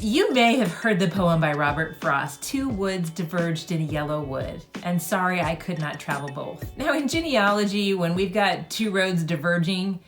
You may have heard the poem by Robert Frost, "Two woods diverged in a yellow wood, and sorry I could not travel both." Now in genealogy, when we've got two roads diverging,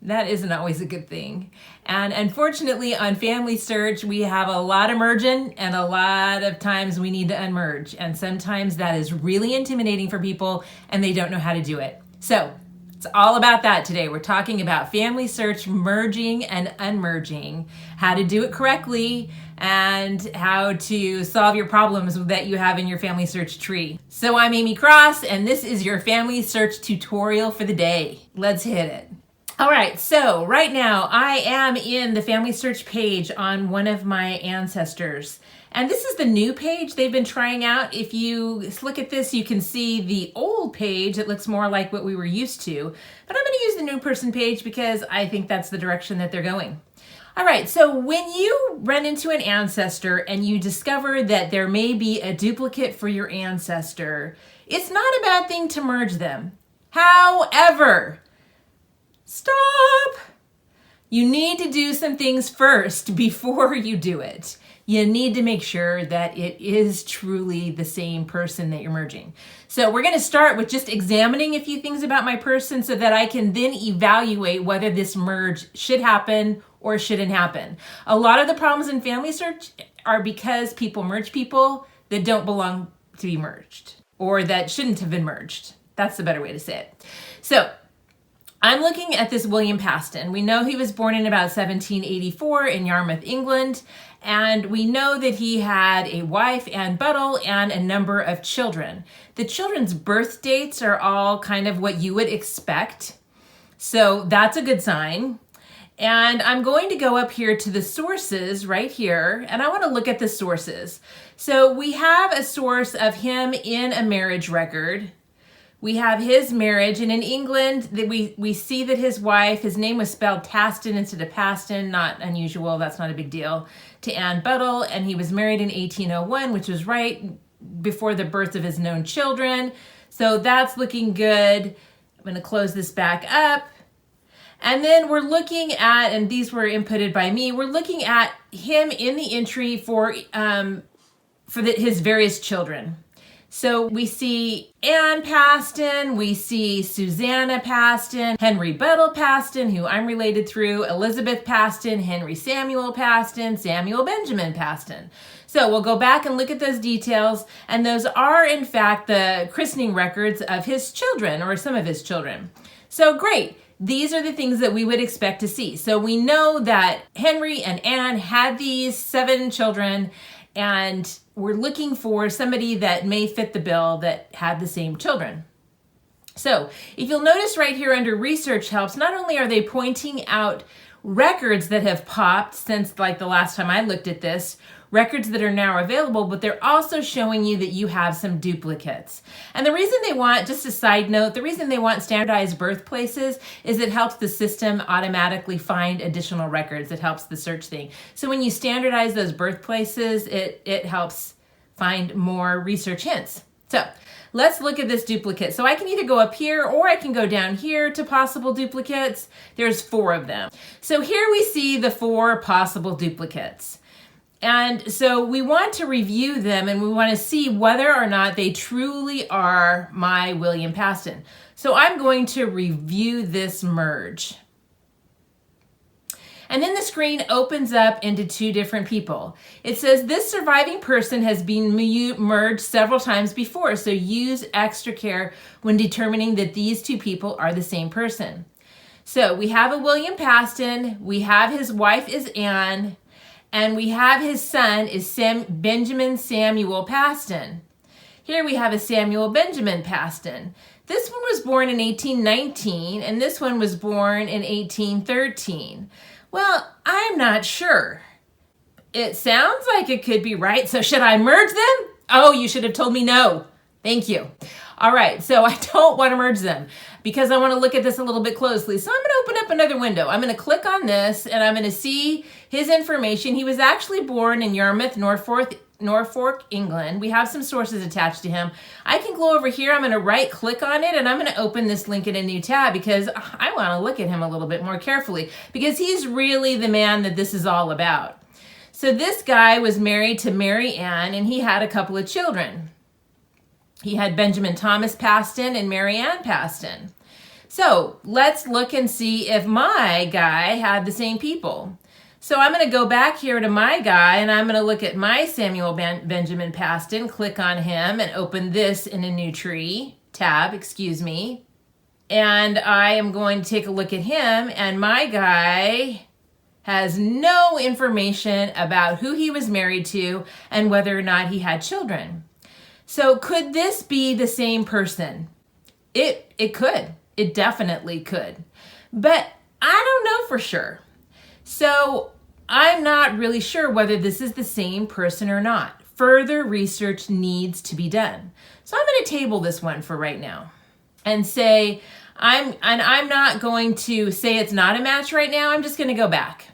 that isn't always a good thing. And unfortunately on FamilySearch, we have a lot of merging and a lot of times we need to unmerge. And sometimes that is really intimidating for people and they don't know how to do it. So it's all about that today. We're talking about FamilySearch merging and unmerging, how to do it correctly, and how to solve your problems that you have in your FamilySearch tree. So I'm Aimee Cross, and this is your FamilySearch tutorial for the day. Let's hit it. All right, so right now I am in the FamilySearch page on one of my ancestors. And this is the new page they've been trying out. If you look at this, you can see the old page. It looks more like what we were used to. But I'm going to use the new person page because I think that's the direction that they're going. All right, so when you run into an ancestor and you discover that there may be a duplicate for your ancestor, it's not a bad thing to merge them. However, stop! You need to do some things first before you do it. You need to make sure that it is truly the same person that you're merging. So we're going to start with just examining a few things about my person so that I can then evaluate whether this merge should happen or shouldn't happen. A lot of the problems in FamilySearch are because people merge people that don't belong to be merged or that shouldn't have been merged. That's the better way to say it. So I'm looking at this William Paston. We know he was born in about 1784 in Yarmouth, England, and we know that he had a wife, Anne Buttle, and a number of children. The children's birth dates are all kind of what you would expect, so that's a good sign. And I'm going to go up here to the sources right here, and I want to look at the sources. So we have a source of him in a marriage record. We have his marriage, and in England, we see that his wife, his name was spelled Taston instead of Paston, not unusual, that's not a big deal, to Anne Buttle, and he was married in 1801, which was right before the birth of his known children. So that's looking good. I'm going to close this back up. And then we're looking at, and these were inputted by me, we're looking at him in the entry for his various children. So we see Anne Paston, we see Susanna Paston, Henry Buttle Paston, who I'm related through, Elizabeth Paston, Henry Samuel Paston, Samuel Benjamin Paston. So we'll go back and look at those details, and those are in fact the christening records of his children, or some of his children. So great. These are the things that we would expect to see. So we know that Henry and Anne had these 7 children, and we're looking for somebody that may fit the bill that had the same children. So if you'll notice right here under research helps, not only are they pointing out records that have popped since like the last time I looked at this, records that are now available, but they're also showing you that you have some duplicates. And the reason they want, just a side note, the reason they want standardized birthplaces is it helps the system automatically find additional records. It helps the search thing. So when you standardize those birthplaces, it helps find more research hints. So let's look at this duplicate. So I can either go up here or I can go down here to possible duplicates. There's 4 of them. So here we see the 4 possible duplicates. And so we want to review them and we want to see whether or not they truly are my William Paston. So I'm going to review this merge. And then the screen opens up into 2 different people. It says this surviving person has been merged several times before, so use extra care when determining that these 2 people are the same person. So we have a William Paston, we have his wife is Anne, and we have his son is Benjamin Samuel Paston. Here we have a Samuel Benjamin Paston. This one was born in 1819, and this one was born in 1813. Well, I'm not sure. It sounds like it could be right, so should I merge them? Oh, you should have told me no. Thank you. All right, so I don't want to merge them because I want to look at this a little bit closely. So I'm going to open up another window. I'm going to click on this and I'm going to see his information. He was actually born in Yarmouth, Norfolk, England. We have some sources attached to him. I can go over here. I'm going to right click on it and I'm going to open this link in a new tab because I want to look at him a little bit more carefully because he's really the man that this is all about. So this guy was married to Mary Ann, and he had a couple of children. He had Benjamin Thomas Paston and Mary Ann Paston. So let's look and see if my guy had the same people. So I'm going to go back here to my guy, and I'm going to look at my Samuel Benjamin Paston, click on him, and open this in a new tab, excuse me. And I am going to take a look at him, and my guy has no information about who he was married to and whether or not he had children. So could this be the same person? It could. It definitely could. But I don't know for sure. So I'm not really sure whether this is the same person or not. Further research needs to be done. So I'm going to table this one for right now and say, I'm not going to say it's not a match right now. I'm just going to go back.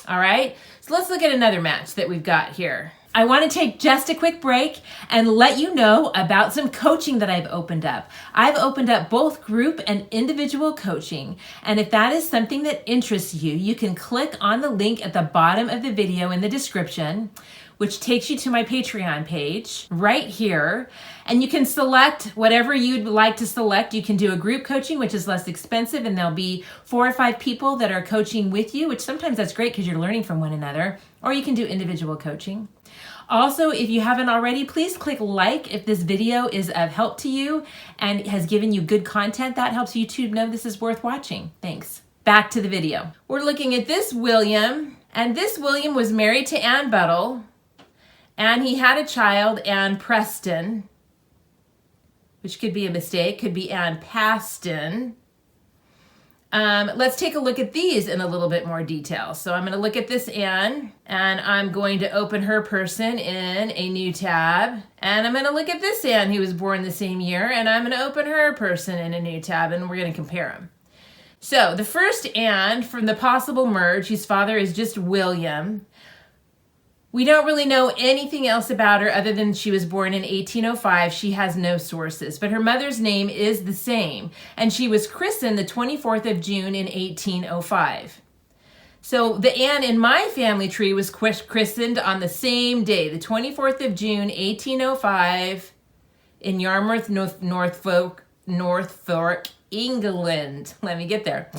All right. So let's look at another match that we've got here. I want to take just a quick break and let you know about some coaching that I've opened up. I've opened up both group and individual coaching. And if that is something that interests you, you can click on the link at the bottom of the video in the description, which takes you to my Patreon page right here. And you can select whatever you'd like to select. You can do a group coaching, which is less expensive, and there'll be 4 or 5 people that are coaching with you, which sometimes that's great because you're learning from one another. Or you can do individual coaching. Also, if you haven't already, please click like if this video is of help to you and has given you good content. That helps YouTube know this is worth watching. Thanks. Back to the video. We're looking at this William, and this William was married to Ann Buttle, and he had a child, Ann Preston, which could be a mistake, could be Ann Paston. Let's take a look at these in a little bit more detail. So I'm going to look at this Ann, and I'm going to open her person in a new tab. And I'm going to look at this Ann who was born the same year, and I'm going to open her person in a new tab, and we're going to compare them. So the first Ann from the possible merge, whose father is just William. We don't really know anything else about her other than she was born in 1805. She has no sources, but her mother's name is the same, and she was christened the 24th of June in 1805. So the Ann in my family tree was christened on the same day, the 24th of June, 1805, in Yarmouth, Norfolk, England. Let me get there.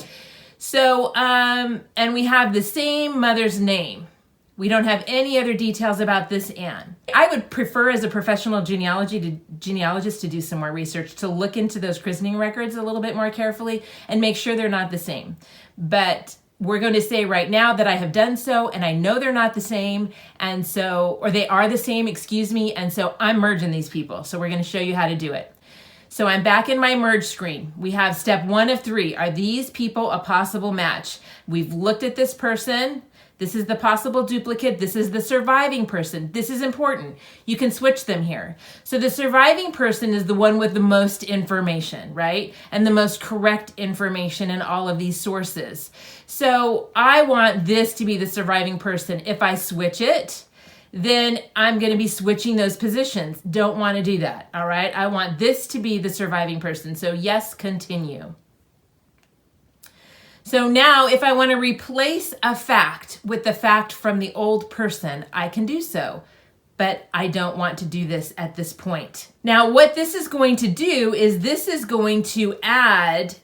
So, and we have the same mother's name. We don't have any other details about this Ann. I would prefer as a professional genealogist to do some more research, to look into those christening records a little bit more carefully and make sure they're not the same. But we're going to say right now that I have done so, and I know they're not the same, and so, or they are the same, excuse me, and so I'm merging these people. So we're going to show you how to do it. So I'm back in my merge screen. We have step 1 of 3. Are these people a possible match? We've looked at this person. This is the possible duplicate. This is the surviving person. This is important. You can switch them here. So the surviving person is the one with the most information, right? And the most correct information in all of these sources. So I want this to be the surviving person. If I switch it, then I'm going to be switching those positions. Don't want to do that, all right? I want this to be the surviving person. So yes, continue. So now if I want to replace a fact with the fact from the old person, I can do so, but I don't want to do this at this point. Now what this is going to do is this is going to add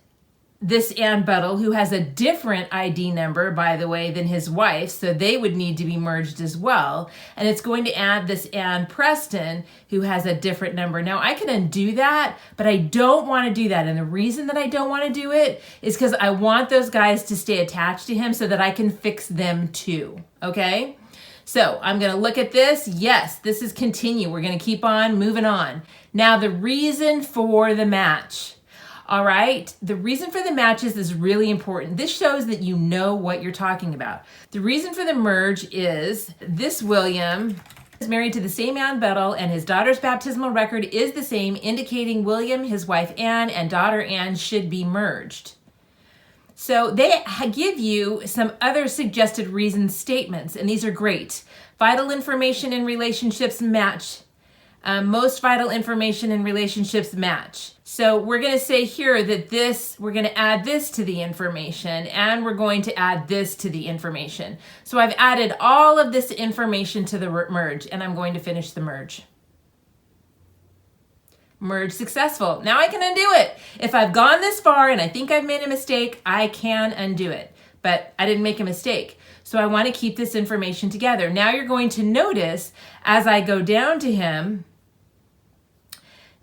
this Ann Buttle, who has a different ID number, by the way, than his wife, so they would need to be merged as well. And it's going to add this Ann Preston, who has a different number. Now, I can undo that, but I don't want to do that. And the reason that I don't want to do it is because I want those guys to stay attached to him so that I can fix them too, okay? So I'm going to look at this. Yes, this is continue. We're going to keep on moving on. Now, the reason for the match. All right, the reason for the matches is really important. This shows that you know what you're talking about. The reason for the merge is this William is married to the same Ann Buttle, and his daughter's baptismal record is the same, indicating William, his wife Ann, and daughter Ann should be merged. So they give you some other suggested reason statements, and these are great. Vital information in relationships match Most vital information in relationships match. So we're going to say here that we're going to add this to the information, and we're going to add this to the information. So I've added all of this information to the merge, and I'm going to finish the merge. Merge successful. Now I can undo it. If I've gone this far and I think I've made a mistake, I can undo it. But I didn't make a mistake. So I want to keep this information together. Now you're going to notice as I go down to him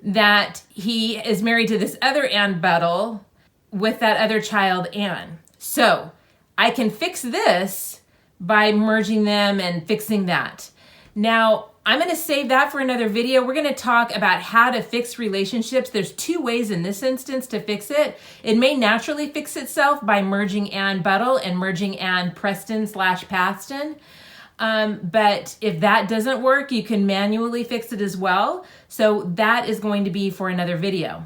that he is married to this other Ann Buttle with that other child, Ann. So I can fix this by merging them and fixing that. Now, I'm going to save that for another video. We're going to talk about how to fix relationships. There's two ways in this instance to fix it. It may naturally fix itself by merging Ann Buttle and merging Ann Preston/Paston. But if that doesn't work, you can manually fix it as well. So that is going to be for another video.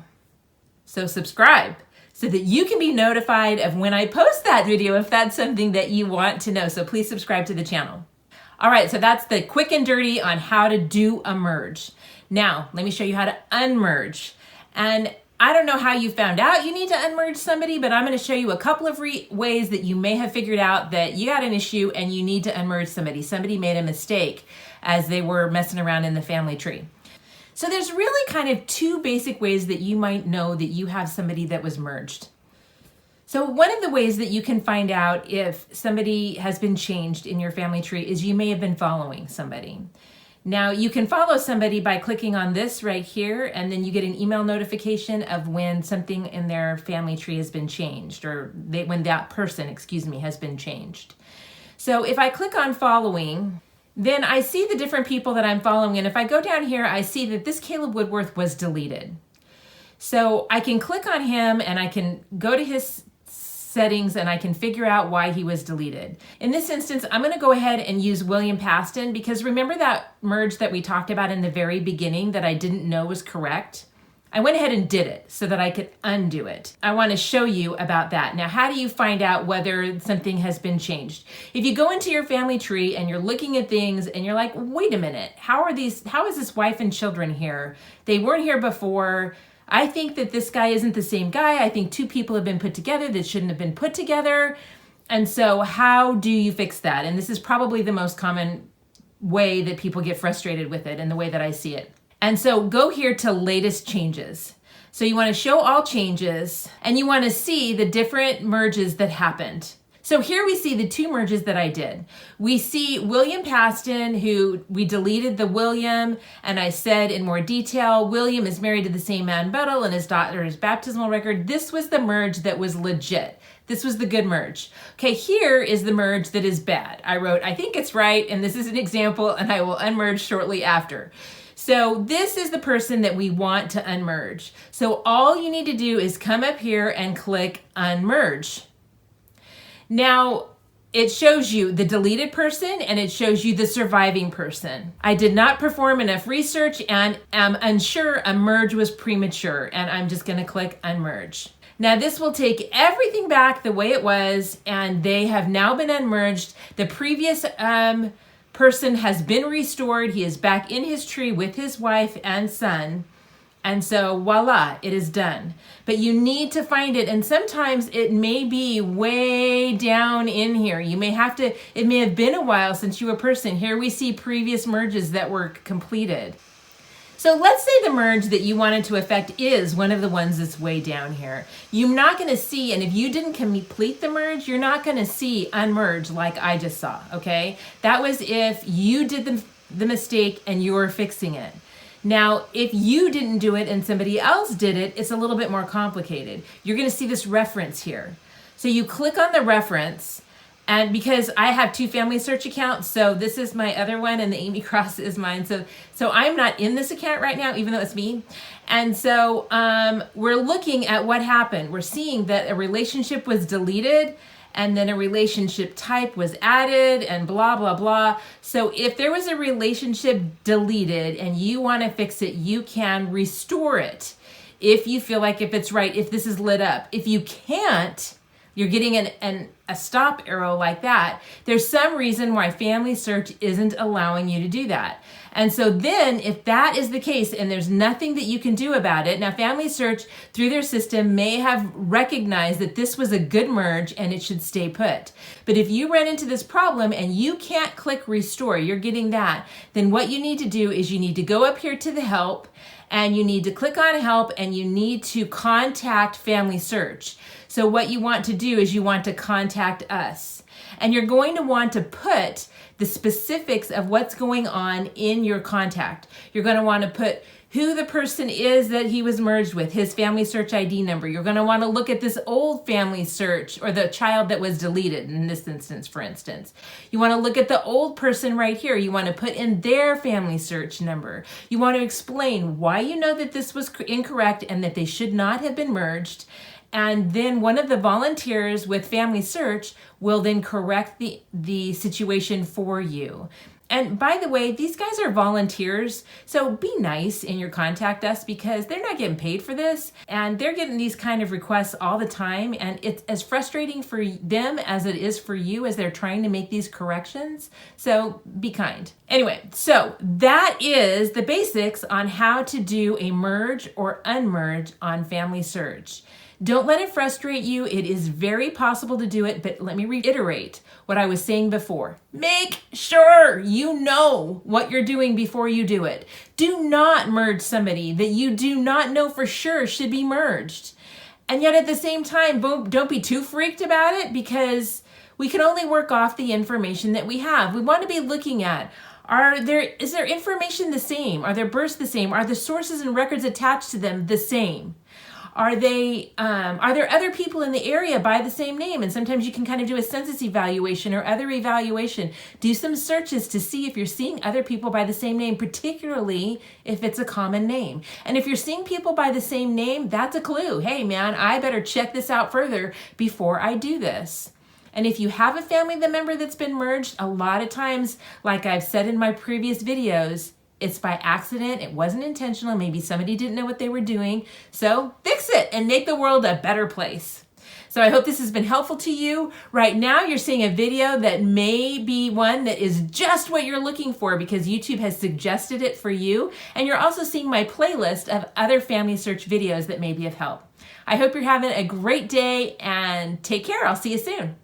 So subscribe so that you can be notified of when I post that video if that's something that you want to know. So please subscribe to the channel. All right, so that's the quick and dirty on how to do a merge. Now, let me show you how to unmerge. And I don't know how you found out you need to unmerge somebody, but I'm going to show you a couple of ways that you may have figured out that you got an issue and you need to unmerge somebody. Somebody made a mistake as they were messing around in the family tree. So there's really kind of two basic ways that you might know that you have somebody that was merged. So one of the ways that you can find out if somebody has been changed in your family tree is you may have been following somebody. Now you can follow somebody by clicking on this right here, and then you get an email notification of when something in their family tree has been changed, or when that person, has been changed. So if I click on following, then I see the different people that I'm following, and if I go down here, I see that this Caleb Woodworth was deleted. So I can click on him and I can go to his settings and I can figure out why he was deleted. In this instance, I'm going to go ahead and use William Paston, because remember that merge that we talked about in the very beginning that I didn't know was correct? I went ahead and did it so that I could undo it. I want to show you about that. Now, how do you find out whether something has been changed? If you go into your family tree and you're looking at things and you're like, wait a minute, how is this wife and children here? They weren't here before. I think that this guy isn't the same guy. I think two people have been put together that shouldn't have been put together. And so how do you fix that? And this is probably the most common way that people get frustrated with it and the way that I see it. And so go here to latest changes. So you want to show all changes and you want to see the different merges that happened. So here we see the two merges that I did. We see William Paston, who we deleted the William, and I said in more detail, William is married to the same Ann Buttle and his daughter's baptismal record. This was the merge that was legit. This was the good merge. Okay, here is the merge that is bad. I wrote, I think it's right, and this is an example, and I will unmerge shortly after. So this is the person that we want to unmerge. So all you need to do is come up here and click unmerge. Now, it shows you the deleted person and it shows you the surviving person. I did not perform enough research and am unsure a merge was premature, and I'm just going to click unmerge. Now this will take everything back the way it was, and they have now been unmerged. The previous person has been restored. He is back in his tree with his wife and son. And so voila, it is done. But you need to find it, and sometimes it may be way down in here. You may have to, it may have been a while since you were a person. Here we see previous merges that were completed. So let's say the merge that you wanted to affect is one of the ones that's way down here. You're not going to see, and if you didn't complete the merge, you're not going to see unmerge like I just saw, okay? That was if you did the mistake and you're fixing it. Now, if you didn't do it and somebody else did it, it's a little bit more complicated. You're going to see this reference here. So you click on the reference, and because I have two FamilySearch accounts, so this is my other one and the Aimee Cross is mine. So I'm not in this account right now, even though it's me. And so we're looking at what happened. We're seeing that a relationship was deleted and then a relationship type was added and blah, blah, blah. So if there was a relationship deleted and you want to fix it, you can restore it if you feel like if it's right, if this is lit up. If you can't, You're getting a stop arrow like that. There's some reason why FamilySearch isn't allowing you to do that. And so then if that is the case and there's nothing that you can do about it, now FamilySearch through their system may have recognized that this was a good merge and it should stay put. But if you run into this problem and you can't click restore, you're getting that, then what you need to do is you need to go up here to the help and you need to click on help and you need to contact FamilySearch. So what you want to do is you want to contact us. And you're going to want to put the specifics of what's going on in your contact. You're going to want to put who the person is that he was merged with, his FamilySearch ID number. You're going to want to look at this old FamilySearch or the child that was deleted in this instance, for instance. You want to look at the old person right here. You want to put in their FamilySearch number. You want to explain why you know that this was incorrect and that they should not have been merged. And then one of the volunteers with FamilySearch will then correct the situation for you. And by the way, these guys are volunteers, so be nice in your contact us because they're not getting paid for this and they're getting these kind of requests all the time, and it's as frustrating for them as it is for you as they're trying to make these corrections. So be kind. Anyway, so that is the basics on how to do a merge or unmerge on FamilySearch. Don't let it frustrate you. It is very possible to do it, but let me reiterate what I was saying before. Make sure you know what you're doing before you do it. Do not merge somebody that you do not know for sure should be merged. And yet at the same time, don't be too freaked about it because we can only work off the information that we have. We want to be looking at, is their information the same? Are their births the same? Are the sources and records attached to them the same? Are there other people in the area by the same name? And sometimes you can kind of do a census evaluation or other evaluation. Do some searches to see if you're seeing other people by the same name, particularly if it's a common name. And if you're seeing people by the same name, that's a clue. Hey man, I better check this out further before I do this. And if you have a family member that's been merged, a lot of times, like I've said in my previous videos, it's by accident. It wasn't intentional. Maybe somebody didn't know what they were doing. So fix it and make the world a better place. So I hope this has been helpful to you. Right now, you're seeing a video that may be one that is just what you're looking for because YouTube has suggested it for you. And you're also seeing my playlist of other FamilySearch videos that may be of help. I hope you're having a great day and take care. I'll see you soon.